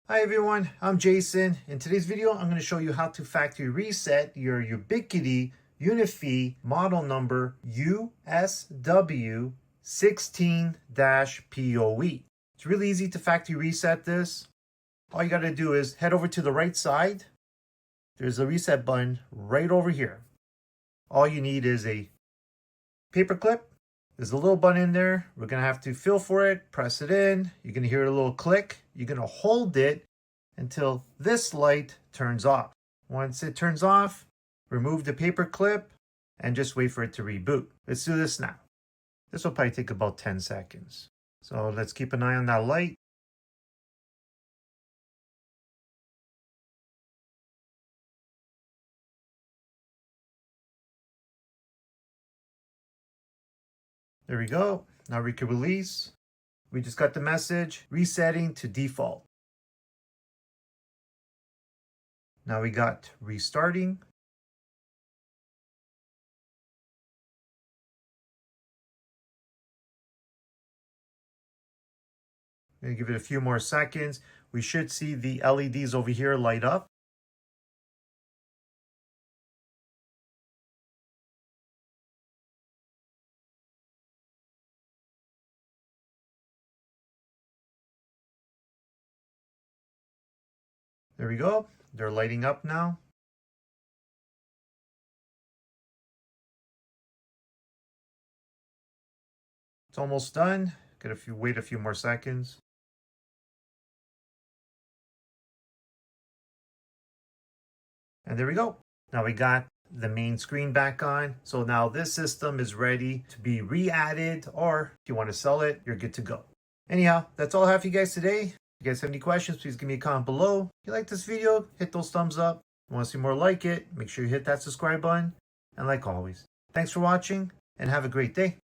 Hi everyone, I'm Jason. In today's video, I'm going to show you how to factory reset your Ubiquiti UniFi model number USW 16-POE. It's really easy to factory reset this. All you got to do is head over to the right side. There's a reset button right over here. All you need is a paper clip. There's a little button in there. We're going to have to feel for it, press it in. You're going to hear a little click. You're going to hold it until this light turns off. Once it turns off, remove the paper clip and just wait for it to reboot. Let's do this now. This will probably take about 10 seconds. So let's keep an eye on that light. There we go. Now we can release. We just got the message resetting to default. Now we got restarting. I'm going to give it a few more seconds. We should see the LEDs over here light up. There we go. They're lighting up now. It's almost done. Wait a few more seconds. And there we go. Now we got the main screen back on. So now this system is ready to be re-added, or if you want to sell it, you're good to go. Anyhow, that's all I have for you guys today. If you guys have any questions, please give me a comment below. If you like this video, hit those thumbs up. If you want to see more like it, make sure you hit that subscribe button. And like always, thanks for watching and have a great day.